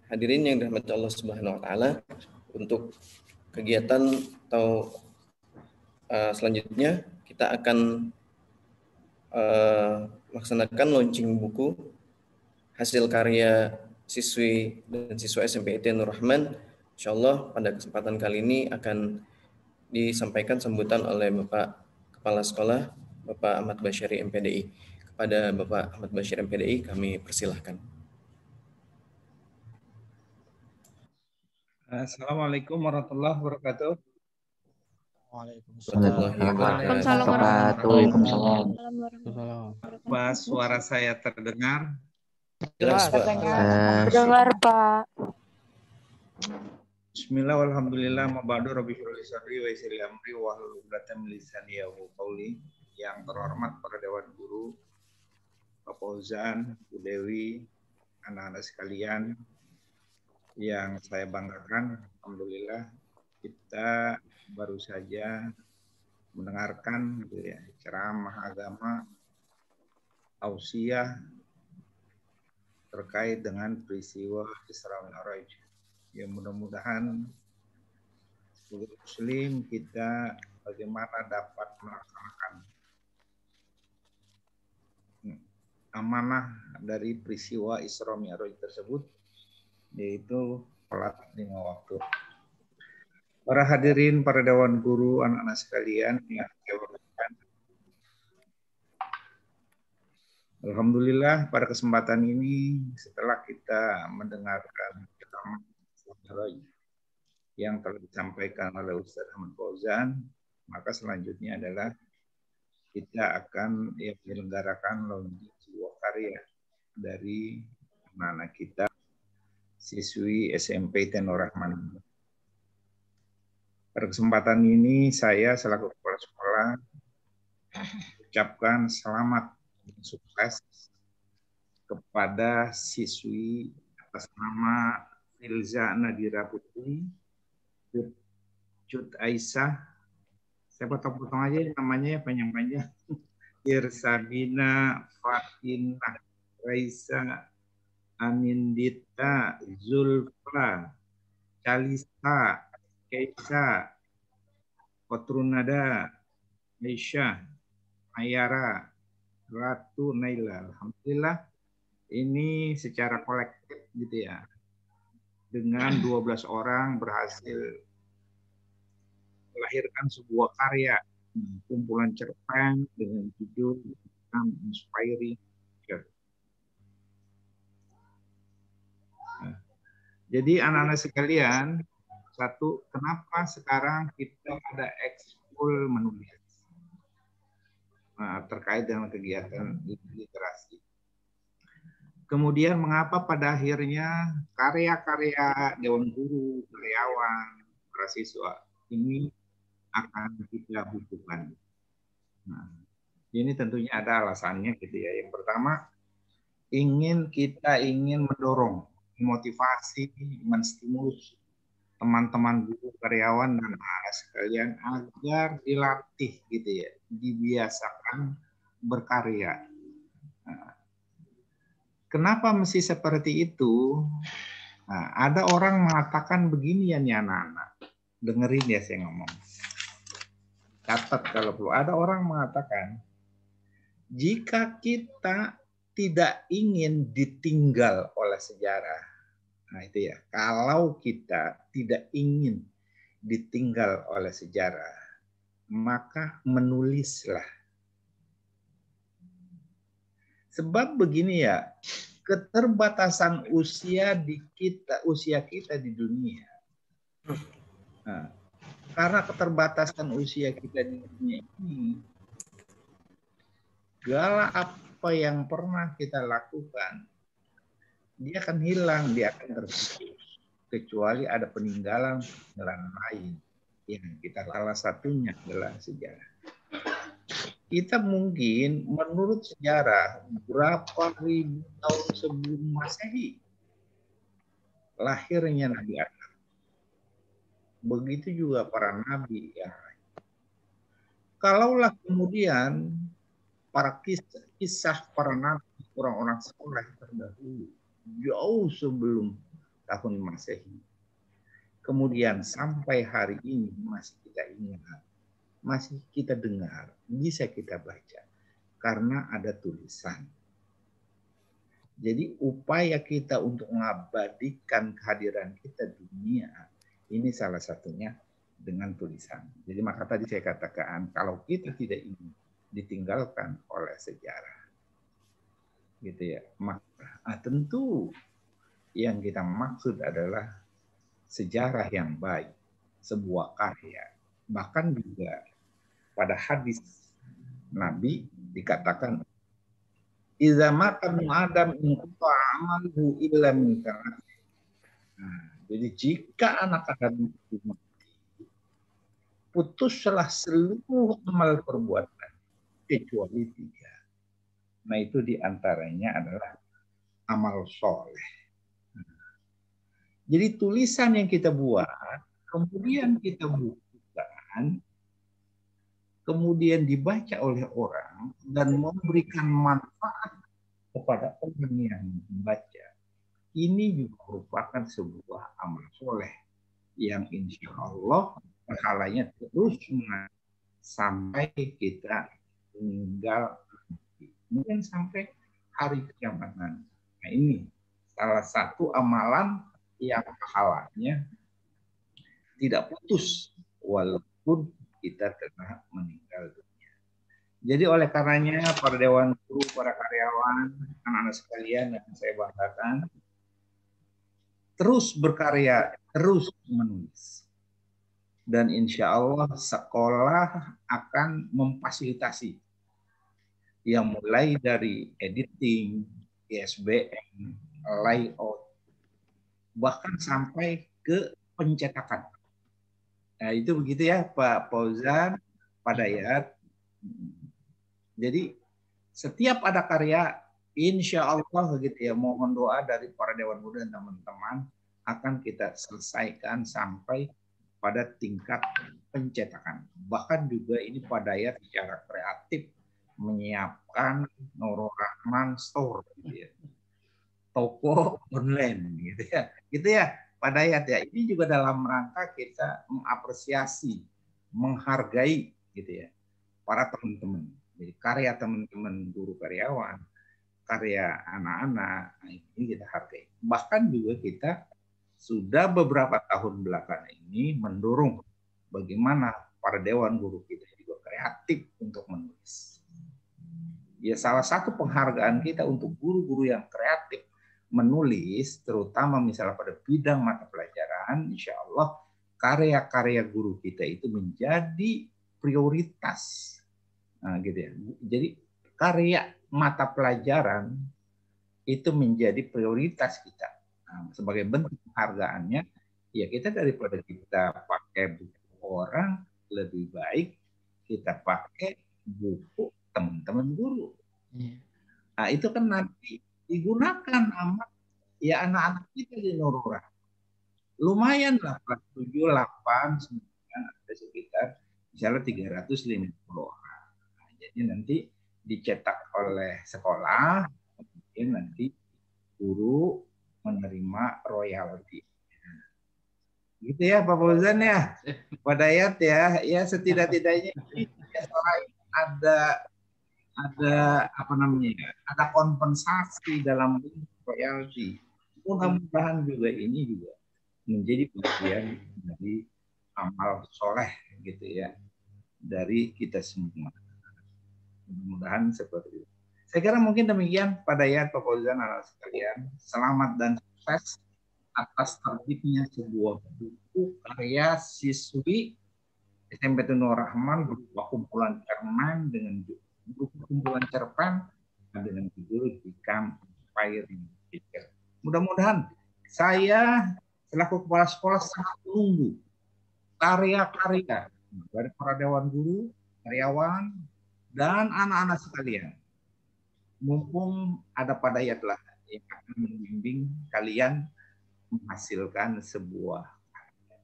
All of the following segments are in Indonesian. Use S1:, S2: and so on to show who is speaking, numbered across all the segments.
S1: Hadirin yang dirahmati Allah Subhanahu wa taala, untuk kegiatan atau selanjutnya kita akan melaksanakan launching buku hasil karya siswi dan siswa SMP IT Nur Rahman. Insyaallah pada kesempatan kali ini akan disampaikan sambutan oleh Bapak Kepala Sekolah Bapak Ahmad Basyari MPDI. Kepada Bapak Ahmad Basyari MPDI kami persilahkan.
S2: Assalamualaikum warahmatullahi wabarakatuh.
S3: Waalaikumsalam.
S2: Pak, suara saya terdengar?
S1: Jelas, Pak.
S3: Terdengar, Pak.
S2: Bismillah, walhamdulillah, mabadu rabbi firli sadri wa yassir li amri wa hlul 'uqdatam min lisani yafqahu qawli. Yang terhormat para dewan guru, Pak Fauzan, Bu Dewi, anak-anak sekalian yang saya banggakan, alhamdulillah kita baru saja mendengarkan ceramah agama tausiah terkait dengan peristiwa Isra Mi'raj. Ya, mudah-mudahan sebagai muslim kita bagaimana dapat melaksanakan amanah dari peristiwa Isra Mi'raj tersebut, yaitu sholat 5 waktu. Para hadirin, para dewan guru, anak-anak sekalian yang saya hormatkan, alhamdulillah pada kesempatan ini setelah kita mendengarkan ceramah yang telah disampaikan oleh Ustaz Ahmad Fauzan, maka selanjutnya adalah kita akan menyelenggarakan launching sebuah karya dari anak-anak kita siswi SMP Nur Rahman. Pada kesempatan ini saya selaku kepala sekolah ucapkan selamat dan sukses kepada siswi atas nama Ilza Nadira Putri, Cut Aisyah, saya potong-potong aja namanya panjang-panjang, Irsabina Fatinah Raisa Anindita Zulfa Kalista Keisa Kotrunada Aisyah Ayara Ratu Naila. Alhamdulillah ini secara kolektif gitu ya, dengan 12 orang berhasil melahirkan sebuah karya kumpulan cerpen dengan judul Inspiring. Jadi anak-anak sekalian, satu, kenapa sekarang kita ada ekskul menulis terkait dengan kegiatan literasi. Kemudian mengapa pada akhirnya karya-karya dewan guru, karyawan, para siswa ini akan kita butuhkan. Nah, ini tentunya ada alasannya gitu ya. Yang pertama, kita ingin mendorong, memotivasi, menstimulus teman-teman guru, karyawan, dan anak sekalian agar dilatih gitu ya, dibiasakan berkarya. Nah, kenapa mesti seperti itu? Nah, ada orang mengatakan begini ya nih anak-anak, dengerin ya saya ngomong. Catat kalau perlu. Ada orang mengatakan, jika kita tidak ingin ditinggal oleh sejarah, nah itu ya, kalau kita tidak ingin ditinggal oleh sejarah, maka menulislah. Sebab begini ya, keterbatasan usia kita di dunia. Nah, karena keterbatasan usia kita di dunia ini, segala apa yang pernah kita lakukan, dia akan hilang, dia akan terputus. Kecuali ada peninggalan lain yang kita salah satunya adalah sejarah. Kita mungkin menurut sejarah berapa ribu tahun sebelum Masehi lahirnya Nabi Adam. Begitu juga para nabi yang lain. Kalaulah kemudian para kisah para nabi, orang-orang soleh terdahulu, jauh sebelum tahun Masehi, kemudian sampai hari ini masih kita ingat, masih kita dengar, bisa kita baca, karena ada tulisan. Jadi upaya kita untuk mengabadikan kehadiran kita di dunia, ini salah satunya dengan tulisan. Jadi maka tadi saya katakan, kalau kita tidak ingin ditinggalkan oleh sejarah, gitu ya, maka tentu yang kita maksud adalah sejarah yang baik, sebuah karya. Bahkan juga pada hadis Nabi dikatakan, "Idza mata ibnu Adam inqata amaluhu illa min thalath." Jadi jika anak Adam itu mati, putuslah seluruh amal perbuatan kecuali 3. Nah itu diantaranya adalah amal soleh. Jadi tulisan yang kita buat, kemudian kita bukukan, kemudian dibaca oleh orang dan memberikan manfaat kepada orang yang membaca. Ini juga merupakan sebuah amal soleh yang insya Allah pahalanya terus sampai kita meninggal, mungkin sampai hari kiamat nanti. Nah ini salah satu amalan yang pahalanya tidak putus walaupun kita telah meninggal dunia. Jadi oleh karenanya para dewan guru, para karyawan, anak-anak sekalian yang saya banggakan, terus berkarya, terus menulis. Dan insya Allah sekolah akan memfasilitasi yang mulai dari editing, ISBN, layout, bahkan sampai ke pencetakan. Nah itu begitu ya Pak Fauzan, Pak Dayat. Jadi setiap ada karya, insya Allah gitu ya, mohon doa dari para dewan guru dan teman-teman akan kita selesaikan sampai pada tingkat pencetakan. Bahkan juga ini Pak Dayat secara kreatif menyiapkan Nurul Rahman Store, gitu ya, toko online, gitu ya Pak Dayat ya. Ini juga dalam rangka kita mengapresiasi, menghargai, gitu ya, para teman-teman. Jadi karya teman-teman guru karyawan, karya anak-anak, ini kita hargai. Bahkan juga kita sudah beberapa tahun belakangan ini mendorong bagaimana para dewan guru kita juga kreatif untuk menulis. Ya salah satu penghargaan kita untuk guru-guru yang kreatif menulis, terutama misalnya pada bidang mata pelajaran, insya Allah karya-karya guru kita itu menjadi prioritas. Nah, gitu ya. Jadi karya mata pelajaran itu menjadi prioritas kita. Nah, sebagai bentuk penghargaannya, ya kita daripada kita pakai buku orang, lebih baik kita pakai buku teman-teman guru. Nah, itu kan nanti digunakan sama ya anak-anak kita di Nurul. Lumayan lah, 7, 8, 9, ada sekitar misalnya 350 orang. Nah, jadi nanti dicetak oleh sekolah, kemudian nanti guru menerima royalti. Gitu ya Pak Fauzan ya, Pak Dayat ya, ya setidak-tidaknya selain ada apa namanya, ada kompensasi dalam royalti. Mudah-mudahan juga ini juga menjadi bagian dari amal soleh gitu ya dari kita semua. Mudah-mudahan seperti itu. Saya kira mungkin demikian Pak Dayat, Pak Fauzan, anak sekalian. Selamat dan sukses atas terbitnya sebuah buku karya siswi SMP Nurul Rahman berupa kumpulan cerpen dengan judul Become Inspiring Teacher. Mudah-mudahan saya selaku kepala sekolah sangat menunggu karya-karya dari para dewan guru, karyawan, dan anak-anak sekalian. Mumpung ada Pak Dayat lah yang akan membimbing kalian menghasilkan sebuah karya.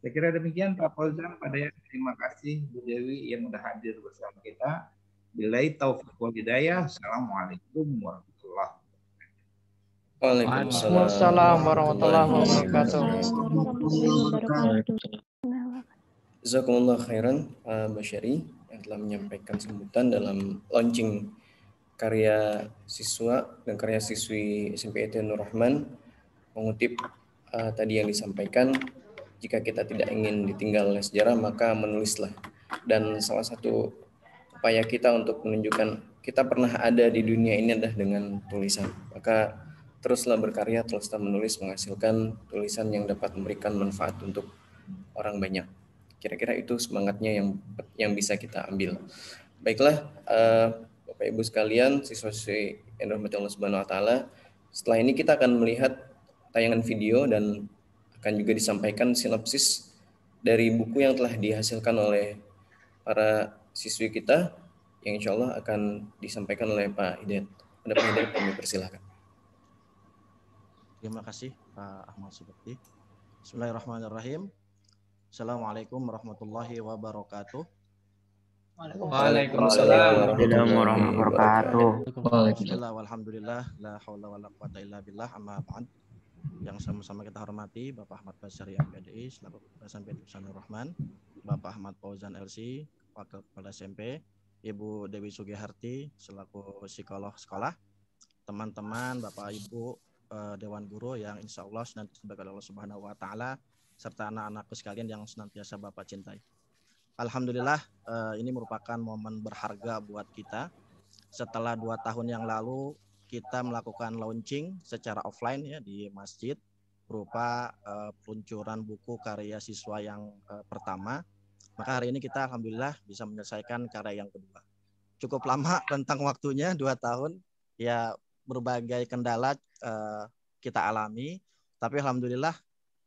S2: Saya kira demikian Pak Fauzan, terima kasih Bu Dewi yang sudah hadir bersama kita. Billahi taufiq wal hidayah. Assalamualaikum warahmatullahi wabarakatuh.
S1: Waalaikumsalam
S3: warahmatullahi wabarakatuh.
S1: Jazakumullah khairan Mbak Syari yang telah menyampaikan sambutan dalam launching karya siswa dan karya siswi SMPT Nur Rahman. Mengutip tadi yang disampaikan, jika kita tidak ingin ditinggal oleh sejarah maka menulislah. Dan salah satu upaya kita untuk menunjukkan kita pernah ada di dunia ini adalah dengan tulisan. Maka teruslah berkarya, teruslah menulis, menghasilkan tulisan yang dapat memberikan manfaat untuk orang banyak. Kira-kira itu semangatnya yang bisa kita ambil. Baiklah, Bapak Ibu sekalian, siswa-siswi yang dirahmati Allah Subhanahu wa taala, setelah ini kita akan melihat tayangan video dan akan juga disampaikan sinopsis dari buku yang telah dihasilkan oleh para siswi kita yang insya Allah akan disampaikan oleh Pak Hidayat. Ada Pak Hidayat, kami persilahkan.
S4: Terima kasih Pak Ahmad Subakti. Bismillahirrahmanirrahim. Assalamualaikum warahmatullahi wabarakatuh.
S3: Waalaikumsalam warahmatullahi wabarakatuh.
S4: Bismillah walhamdulillah la haula wala quwata illa billah amma ba'd. Yang sama-sama kita hormati Bapak Ahmad Basyari MPDI selaku Kepala SMP Nur Rahman, Bapak Ahmad Fauzan LC Wakil Kepala SMP, Ibu Dewi Sugiharti selaku psikolog sekolah, teman-teman Bapak Ibu Dewan Guru yang insya Allah nanti sebagai Allah Subhanahu wa taala, serta anak-anakku sekalian yang senantiasa Bapak cintai. Alhamdulillah ini merupakan momen berharga buat kita. Setelah 2 tahun yang lalu kita melakukan launching secara offline ya di masjid berupa peluncuran buku karya siswa yang pertama. Maka hari ini kita alhamdulillah bisa menyelesaikan karya yang kedua. Cukup lama rentang waktunya 2 tahun. Ya berbagai kendala kita alami, tapi alhamdulillah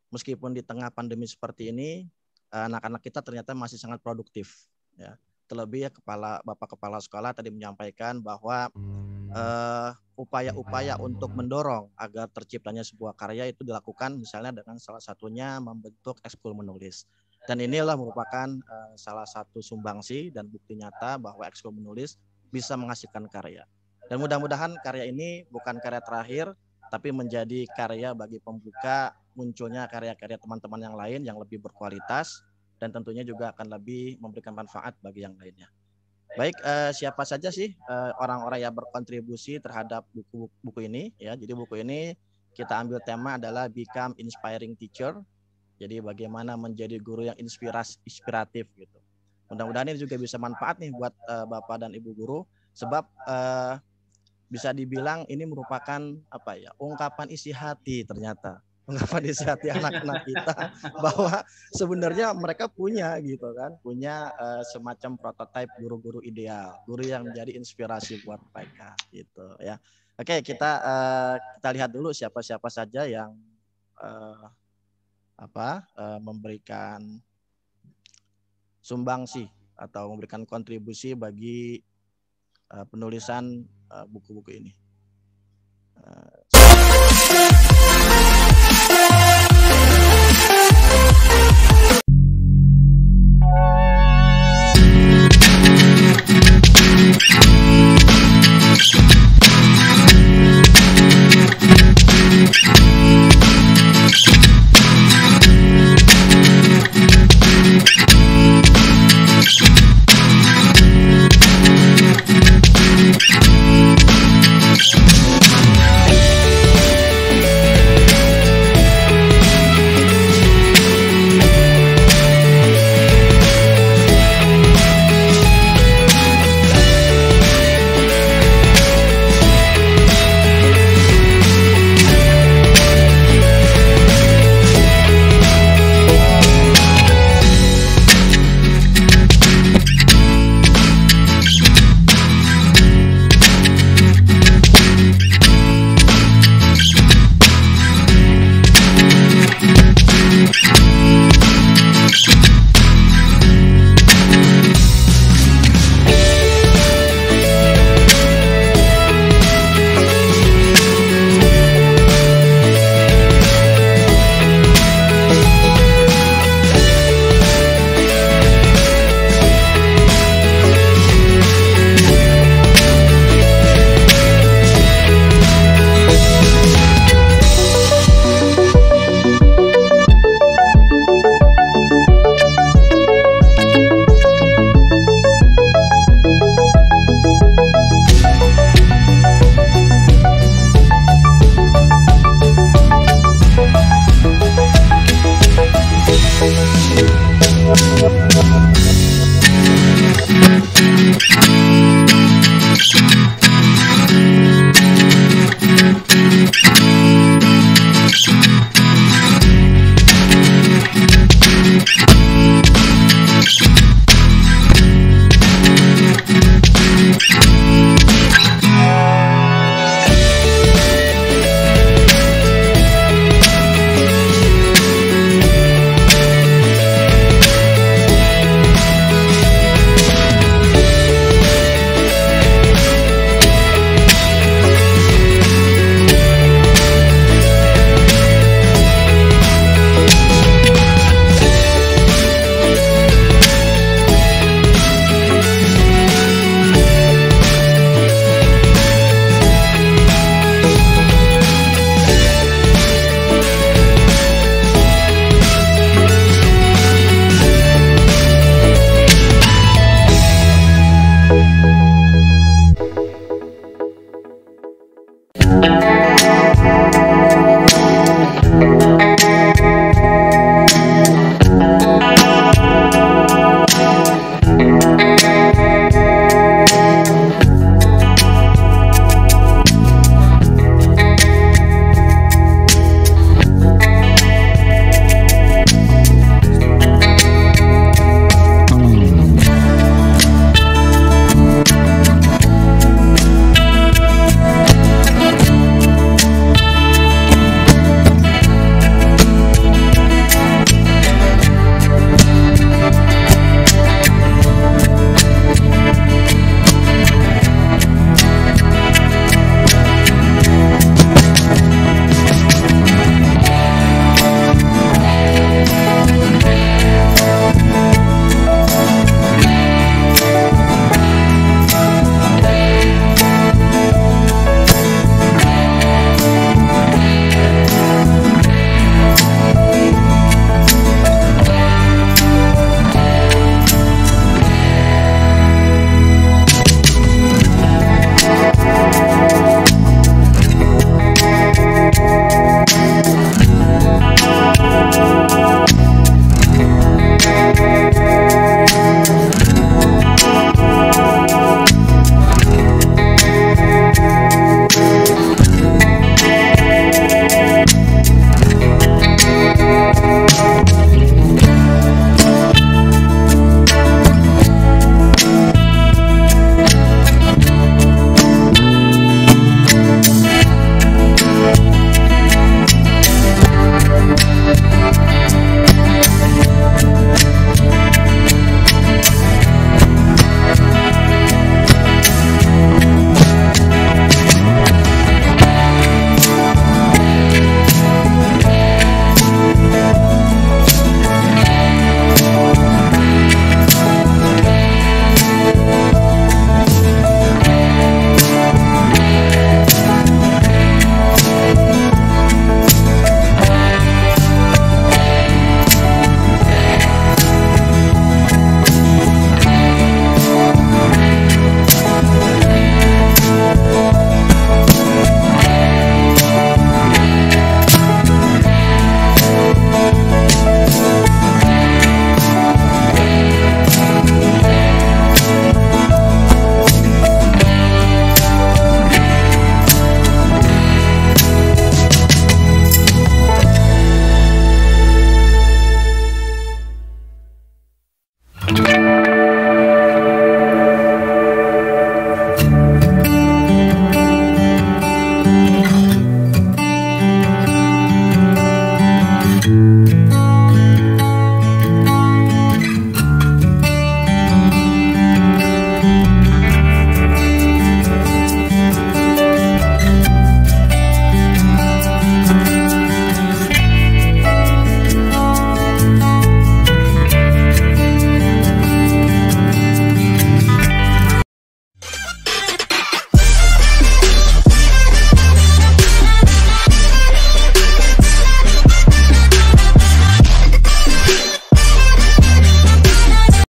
S4: meskipun di tengah pandemi seperti ini, anak-anak kita ternyata masih sangat produktif. Ya. Terlebih ya Bapak Kepala Sekolah tadi menyampaikan bahwa upaya-upaya untuk mendorong agar terciptanya sebuah karya itu dilakukan misalnya dengan salah satunya membentuk ekskul menulis. Dan inilah merupakan salah satu sumbangsi dan bukti nyata bahwa ekskul menulis bisa menghasilkan karya. Dan mudah-mudahan karya ini bukan karya terakhir, tapi menjadi karya bagi pembuka munculnya karya-karya teman-teman yang lain yang lebih berkualitas dan tentunya juga akan lebih memberikan manfaat bagi yang lainnya. Baik, siapa saja sih orang-orang yang berkontribusi terhadap buku ini ya. Jadi buku ini kita ambil tema adalah Become Inspiring Teacher. Jadi bagaimana menjadi guru yang inspiratif gitu. Mudah-mudahan ini juga bisa manfaat nih buat Bapak dan Ibu guru sebab bisa dibilang ini merupakan ungkapan isi hati ternyata. Ungkapan isi hati anak-anak kita bahwa sebenarnya mereka punya gitu kan, punya semacam prototipe guru-guru ideal, guru yang menjadi inspirasi buat mereka gitu ya. Oke, kita lihat dulu siapa-siapa saja yang memberikan sumbangsi atau memberikan kontribusi bagi penulisan buku-buku ini.